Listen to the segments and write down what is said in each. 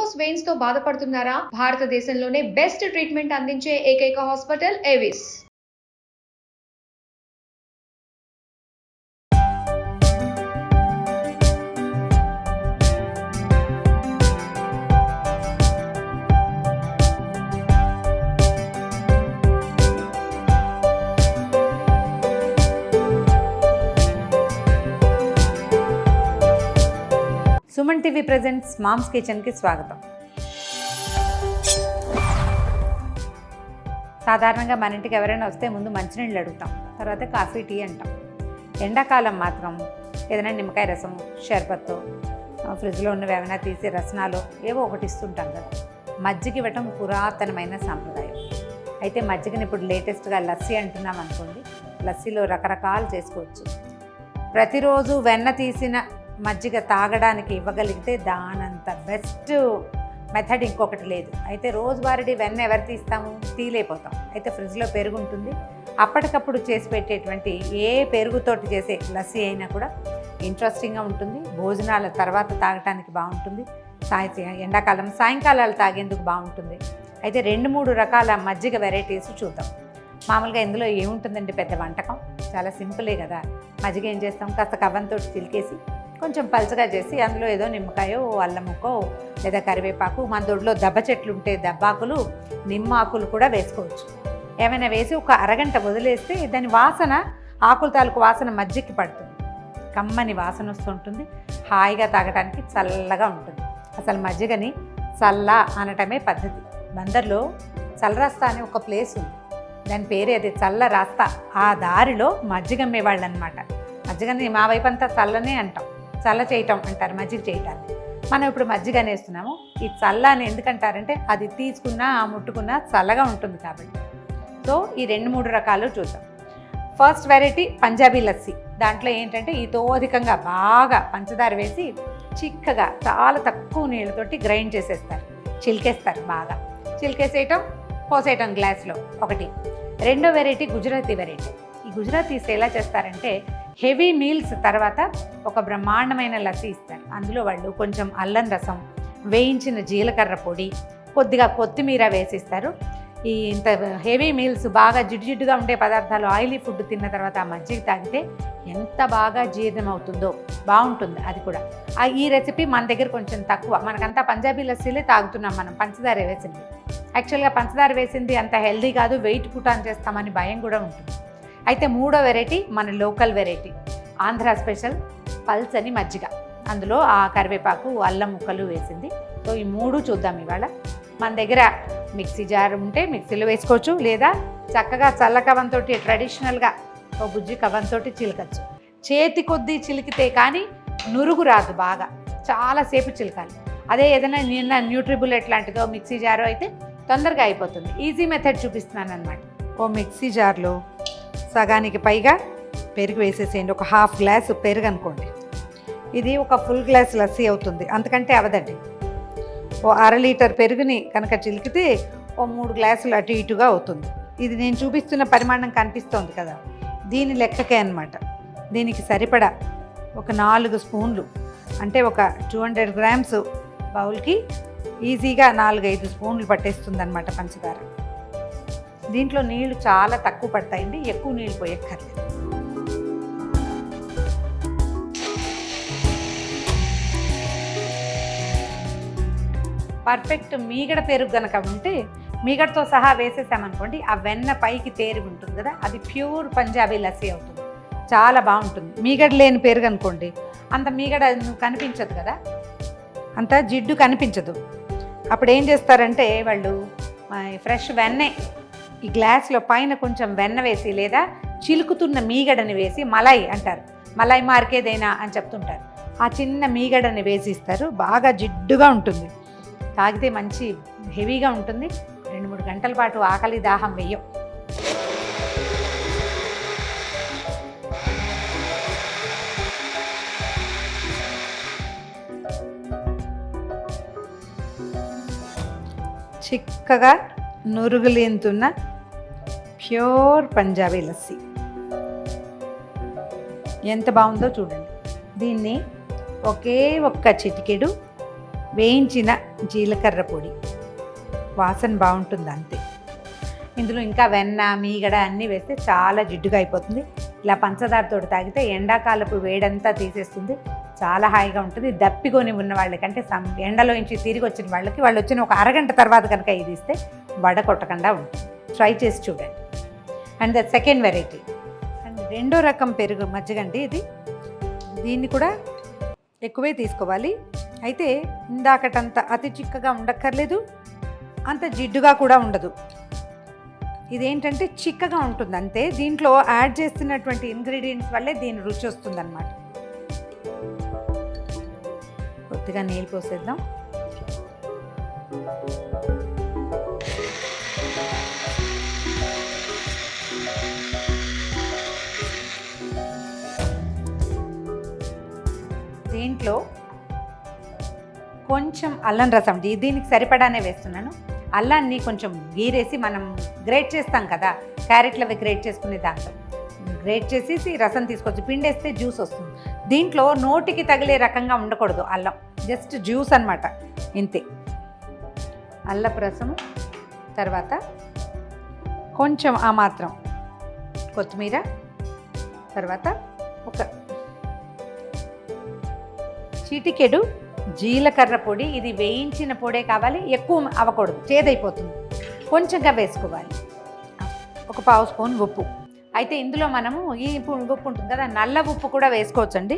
Varicose veins తో బాధపడుతున్నారా? భారతదేశంలోనే బెస్ట్ ట్రీట్మెంట్ అందించే ఏకైక hospital Avis. Suman TV presents moms కిచెన్కి స్వాగతం. సాధారణంగా మన ఇంటికి ఎవరైనా వస్తే ముందు మంచినీళ్ళు అడుగుతాం, తర్వాత కాఫీ టీ అంటాం. ఎండాకాలం మాత్రం ఏదైనా నిమ్మకాయ రసం, షర్బత్తు, ఫ్రిడ్జ్లో ఉన్నవి ఏమైనా తీసి రసనాలు ఏవో ఒకటి ఇస్తుంటాం కదా. మజ్జిగ ఇవ్వటం పురాతనమైన సాంప్రదాయం. అయితే మజ్జిగని ఇప్పుడు లేటెస్ట్గా లస్సీ అంటున్నాం అనుకోండి. లస్సీలో రకరకాలు చేసుకోవచ్చు. ప్రతిరోజు వెన్న తీసిన మజ్జిగ తాగడానికి ఇవ్వగలిగితే దానంత బెస్ట్ మెథడ్ ఇంకొకటి లేదు. అయితే రోజువారీ వెన్న ఎవరు తీస్తాము? తీలేకపోతాం. అయితే ఫ్రిడ్జ్లో పెరుగు ఉంటుంది. అప్పటికప్పుడు చేసి పెట్టేటువంటి ఏ పెరుగుతోటి చేసే లస్సీ అయినా కూడా ఇంట్రెస్టింగ్గా ఉంటుంది. భోజనాల తర్వాత తాగటానికి బాగుంటుంది. ఎండాకాలం సాయంకాలాలు తాగేందుకు బాగుంటుంది. అయితే 2-3 రకాల మజ్జిగ వెరైటీస్ చూద్దాం. మామూలుగా ఇందులో ఏముంటుందండి పెద్ద వంటకం, చాలా సింపులే కదా. మజ్జిగ ఏం చేస్తాం, కాస్త కవ్వంతో చిలికేసి కొంచెం పలుచగా చేసి అందులో ఏదో నిమ్మకాయో, అల్లం ముక్కో లేదా కరివేపాకు, మన దొడ్లో దబ్బ చెట్లు ఉంటే దబ్బాకులు, నిమ్మాకులు కూడా వేసుకోవచ్చు. ఏమైనా వేసి ఒక అరగంట వదిలేస్తే దాని వాసన, ఆకుల తాలూకు వాసన మజ్జిగకి పడుతుంది. కమ్మని వాసన వస్తుంటుంది. హాయిగా తాగడానికి చల్లగా ఉంటుంది. అసలు మజ్జిగని చల్ల అనటమే పద్ధతి. బందర్లో చల్లరాస్తా అనే ఒక ప్లేస్ ఉంది. దాని పేరు అది చల్లరాస్తా. ఆ దారిలో మజ్జిగ అమ్మేవాళ్ళు అనమాట. మజ్జిగని మా వైపు అంతా చల్లనే అంటాం, చల్ల చేయటం అంటారు మజ్జిగ చేయటాన్ని. మనం ఇప్పుడు మజ్జిగ అనేస్తున్నాము. ఈ చల్ల అని ఎందుకంటారంటే అది తీసుకున్నా ముట్టుకున్నా చల్లగా ఉంటుంది కాబట్టి. సో ఈ 2-3 రకాలు చూద్దాం. First variety Punjabi lassi. దాంట్లో ఏంటంటే ఇతోధికంగా బాగా పంచదార వేసి చిక్కగా చాలా తక్కువ నీళ్ళతోటి గ్రైండ్ చేసేస్తారు, చిలికేస్తారు. బాగా చిలికేసేయటం, పోసేయటం గ్లాస్లో ఒకటి. రెండో వెరైటీ గుజరాతీ వెరైటీ. ఈ గుజరాతీస్ ఎలా చేస్తారంటే హెవీ మీల్స్ తర్వాత ఒక బ్రహ్మాండమైన లస్సీ ఇస్తారు. అందులో వాళ్ళు కొంచెం అల్లం రసం, వేయించిన జీలకర్ర పొడి, కొద్దిగా కొత్తిమీర వేసిస్తారు. ఈ ఇంత హెవీ మీల్స్, బాగా జిడ్డుగా ఉండే పదార్థాలు, ఆయిలీ ఫుడ్ తిన్న తర్వాత ఆ మజ్జిగ తాగితే ఎంత బాగా జీర్ణం అవుతుందో బాగుంటుంది. అది కూడా ఈ రెసిపీ మన దగ్గర కొంచెం తక్కువ. మనకంతా పంజాబీ లస్సీలే తాగుతున్నాం మనం, పంచదార వేసింది. యాక్చువల్గా పంచదార వేసింది అంత హెల్దీ కాదు, వెయిట్ పుటాన్ చేస్తామని భయం కూడా ఉంటుంది. అయితే మూడో వెరైటీ మన లోకల్ వెరైటీ, ఆంధ్ర స్పెషల్ పల్చని మజ్జిగ. అందులో ఆ కరివేపాకు, అల్లం ముక్కలు వేసింది. సో ఈ 3 చూద్దాం ఇవాళ. మన దగ్గర మిక్సీ జార్ ఉంటే మిక్సీలో వేసుకోవచ్చు, లేదా చక్కగా చల్ల కవ్వంతో ట్రెడిషనల్గా ఓ బుజ్జి కవ్వంతో చిలకచ్చు. చేతి కొద్దీ చిలికితే కానీ నురుగు రాదు, బాగా చాలాసేపు చిలకాలి. అదే ఏదైనా నిన్న న్యూట్రిబులెట్ లాంటిదో మిక్సీ జారో అయితే తొందరగా అయిపోతుంది. ఈజీ మెథడ్ చూపిస్తున్నాను అనమాట. ఓ మిక్సీ జార్లో సగానికి పైగా పెరుగు వేసేసేయండి. ఒక హాఫ్ గ్లాసు పెరుగు అనుకోండి. ఇది ఒక ఫుల్ గ్లాస్ లస్సీ అవుతుంది, అంతకంటే అవదండి. ఓ 1/2 లీటర్ పెరుగుని కనుక చిలికితే ఓ 3 గ్లాసులు అటు ఇటుగా అవుతుంది. ఇది నేను చూపిస్తున్న పరిమాణం కనిపిస్తోంది కదా, దీని లెక్కకే అనమాట. దీనికి సరిపడా ఒక 4 స్పూన్లు, అంటే ఒక 200 గ్రామ్స్ బౌల్కి ఈజీగా 4-5 స్పూన్లు పట్టేస్తుంది అనమాట పంచదార. దీంట్లో నీళ్లు చాలా తక్కువ పడతాయండి, ఎక్కువ నీళ్ళు పోయక్కర్లేదు. పర్ఫెక్ట్ మీగడ పెరుగు కనుక ఉంటే మీగడతో సహా వేసేసామనుకోండి, ఆ వెన్న పైకి తేరి ఉంటుంది కదా, అది ప్యూర్ పంజాబీ లస్సీ అవుతుంది. చాలా బాగుంటుంది. మీగడ లేని పెరుగు అనుకోండి, అంత మీగడ కనిపించదు కదా, అంత జిడ్డు కనిపించదు. అప్పుడు ఏం చేస్తారంటే వాళ్ళు ఫ్రెష్ వెన్నే ఈ గ్లాస్లో పైన కొంచెం వెన్న వేసి, లేదా చిలుకుతున్న మీగడని వేసి, మలై అంటారు, మలై మార్కేదైనా అని చెప్తుంటారు, ఆ చిన్న మీగడని వేసి ఇస్తారు. బాగా జిడ్డుగా ఉంటుంది, తాగితే మంచి హెవీగా ఉంటుంది. 2-3 గంటల పాటు ఆకలి దాహం వెయ్యం. చిక్కగా నురుగులేంతున్న ప్యూర్ పంజాబీ లస్సీ ఎంత బాగుందో చూడండి. దీన్ని ఒకే ఒక్క చిటికెడు వేయించిన జీలకర్ర పొడి, వాసన బాగుంటుంది అంతే. ఇందులో ఇంకా వెన్న, మీగడ అన్నీ వేస్తే చాలా జిడ్డుగా అయిపోతుంది. ఇలా పంచదారతో తాగితే ఎండాకాలపు వేడంతా తీసేస్తుంది, చాలా హాయిగా ఉంటుంది. దప్పికొని ఉన్న వాళ్ళకంటే ఎండలో నుంచి తిరిగి వచ్చిన వాళ్ళకి వాళ్ళు వచ్చిన ఒక అరగంట తర్వాత కనుక ఇది ఇస్తే వడ కొట్టకుండా ఉంటుంది. ట్రై చేసి చూడండి. And the second variety and రెండో రకం పెరుగు మజ్జిగండి ఇది. దీన్ని కూడా ఎక్కువే తీసుకోవాలి. అయితే ఇందాకటంత అతి చిక్కగా ఉండక్కర్లేదు, అంత జిడ్డుగా కూడా ఉండదు. ఇదేంటంటే చిక్కగా ఉంటుంది అంతే. దీంట్లో యాడ్ చేస్తున్నటువంటి ఇంగ్రీడియంట్స్ వల్లే దీని రుచి వస్తుందన్నమాట. కొద్దిగా నీళ్ళు పోసేద్దాం. దీంట్లో కొంచెం అల్లం రసం, దీనికి సరిపడానే వేస్తున్నాను. అల్లాన్ని కొంచెం గీరేసి మనం గ్రేట్ చేస్తాం కదా, క్యారెట్లు అవి గ్రేట్ చేసుకునే దాంట్లో గ్రేట్ చేసేసి రసం తీసుకోవచ్చు. పిండేస్తే జ్యూస్ వస్తుంది. దీంట్లో నోటికి తగిలే రకంగా ఉండకూడదు అల్లం, జస్ట్ జ్యూస్ అన్నమాట, ఇంతే. అల్లపు రసము, తర్వాత కొంచెం ఆ మాత్రం కొత్తిమీర, తర్వాత ఒక చిటికెడు జీలకర్ర పొడి. ఇది వేయించిన పొడే కావాలి, ఎక్కువ అవ్వకూడదు, చేదైపోతుంది. కొంచెంగా వేసుకోవాలి. ఒక పావు స్పూన్ ఉప్పు. అయితే ఇందులో మనము ఈ ఉప్పు ఉంటుంది కదా, నల్ల ఉప్పు కూడా వేసుకోవచ్చండి.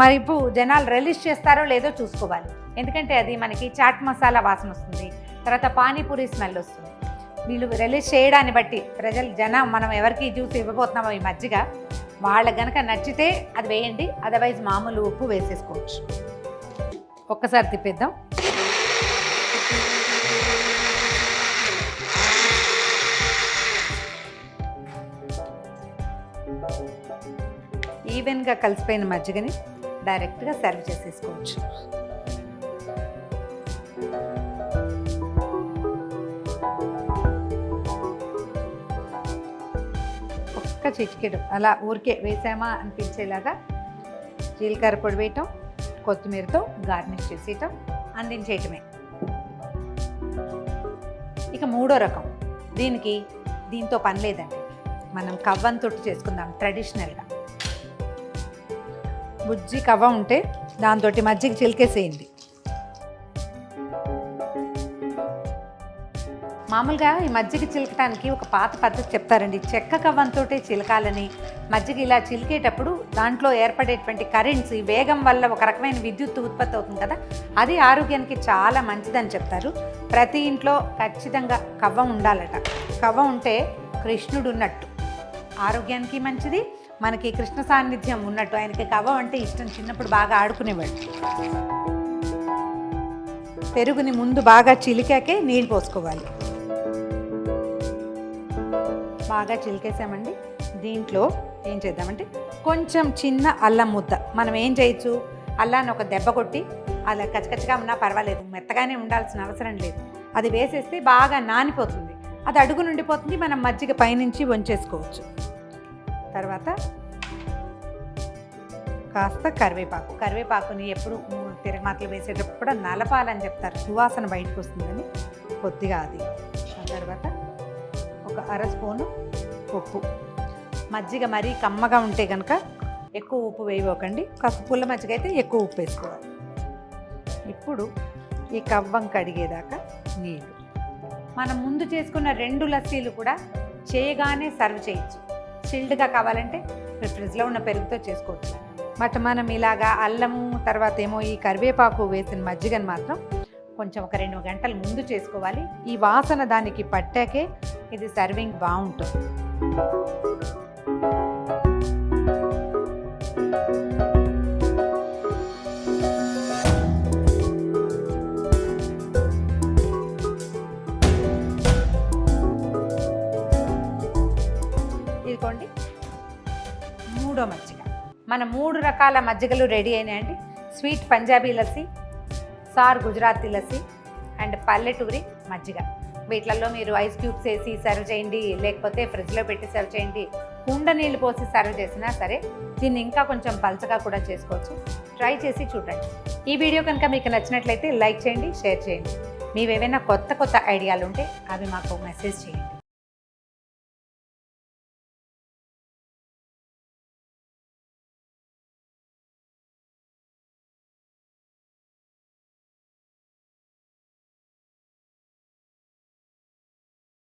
మరి ఇప్పుడు జనాలు రిలీజ్ చేస్తారో లేదో చూసుకోవాలి, ఎందుకంటే అది మనకి చాట్ మసాలా వాసన వస్తుంది, తర్వాత పానీపూరి స్మెల్ వస్తుంది. వీళ్ళు రిలీజ్ చేయడాన్ని బట్టి జనం మనం ఎవరికి జ్యూస్ ఇవ్వబోతున్నామో ఈ మజ్జిగ, వాళ్ళకి కనుక నచ్చితే అది వేయండి, అదర్వైజ్ మామూలు ఉప్పు వేసేసుకోవచ్చు. ఒక్కసారి తిప్పేద్దాం. ఈవెన్గా కలిసిపోయిన మజ్జిగని డైరెక్ట్గా సర్వ్ చేసేసుకోవచ్చు. ఒక్క చిటికెడు అలా ఊరికే వేసామా అనిపించేలాగా జీలకర్ర పొడి వేయటం, కొత్తిమీరతో గార్నిష్ చేసేయటం, అందించేయటమే. ఇక మూడో రకం, దీంతో పని లేదండి, మనం కవ్వంతో చేసుకుందాం ట్రెడిషనల్గా. బుజ్జి కవ్వ ఉంటే దాంతో మజ్జిగ చిలికేసేయండి. మామూలుగా ఈ మజ్జిగ చిలకటానికి ఒక పాత పద్ధతి చెప్తారండి. చెక్క కవ్వంతో చిలకాలని. మజ్జిగ ఇలా చిలికేటప్పుడు దాంట్లో ఏర్పడేటువంటి కరెంట్స్, ఈ వేగం వల్ల ఒక రకమైన విద్యుత్ ఉత్పత్తి అవుతుంది కదా, అది ఆరోగ్యానికి చాలా మంచిదని చెప్తారు. ప్రతి ఇంట్లో ఖచ్చితంగా కవ్వం ఉండాలట. కవ్వం ఉంటే కృష్ణుడు ఉన్నట్టు, ఆరోగ్యానికి మంచిది, మనకి కృష్ణ సాన్నిధ్యం ఉన్నట్టు. ఆయనకి కవ్వం అంటే ఇష్టం, చిన్నప్పుడు బాగా ఆడుకునేవాడు. పెరుగుని ముందు బాగా చిలికాకే నీళ్ళు పోసుకోవాలి. బాగా చిలికేసామండి. దీంట్లో ఏం చేద్దామంటే కొంచెం చిన్న అల్లం ముద్ద. మనం ఏం చేయొచ్చు, అల్లాన్ని ఒక దెబ్బ కొట్టి, అలా కచ్చకచ్చగా ఉన్నా పర్వాలేదు, మెత్తగానే ఉండాల్సిన అవసరం లేదు, అది వేసేస్తే బాగా నానిపోతుంది, అది అడుగు నుండిపోతుంది, మనం మజ్జిగ పైనుంచి వంచేసుకోవచ్చు. తర్వాత కాస్త కరివేపాకుని ఎప్పుడు తిరగమాతలు వేసేటప్పుడు కూడా నలపాలని చెప్తారు, సువాసన బయటకు వస్తుందని, కొద్దిగా అది. ఆ తర్వాత ఒక అర స్పూను ఉప్పు. మజ్జిగ మరీ కమ్మగా ఉంటే కనుక ఎక్కువ ఉప్పు వేయకండి, కాస్త పుల్ల మజ్జిగ అయితే ఎక్కువ ఉప్పు వేసుకోవాలి. ఇప్పుడు ఈ కవ్వం కడిగేదాకా నీళ్ళు. మనం ముందు చేసుకున్న 2 లస్సీలు కూడా చేయగానే సర్వ్ చేయొచ్చు. చిల్డ్గా కావాలంటే ఫ్రిడ్జ్లో ఉన్న పెరుగుతో చేసుకోవచ్చు. బట్ మనం ఇలాగా అల్లము తర్వాత ఏమో ఈ కరివేపాకు వేసిన మజ్జిగను మాత్రం కొంచెం ఒక 2 గంటలు ముందు చేసుకోవాలి. ఈ వాసన దానికి పట్టాకే ఇది సర్వింగ్ బాగుంటుంది. ఇదిగోండి మూడో మజ్జిగ. మన 3 రకాల మజ్జిగలు రెడీ అయినాయండి. స్వీట్ పంజాబీ లస్సీ, సార్ గుజరాతీ లస్సీ అండ్ పల్లెటూరి మజ్జిగ. వీటిలలో మీరు ఐస్ క్యూబ్స్ వేసి సర్వ్ చేయండి, లేకపోతే ఫ్రిడ్జ్లో పెట్టి సర్వ్ చేయండి, కుండ నీళ్ళు పోసి సర్వ్ చేసినా సరే దీన్ని ఇంకా కొంచెం పలచగా కూడా చేసుకోవచ్చు. ట్రై చేసి చూడండి. ఈ వీడియో కనుక మీకు నచ్చినట్లయితే లైక్ చేయండి, షేర్ చేయండి. మీవేవైనా కొత్త ఐడియాలు ఉంటే అవి మాకు మెసేజ్ చేయండి.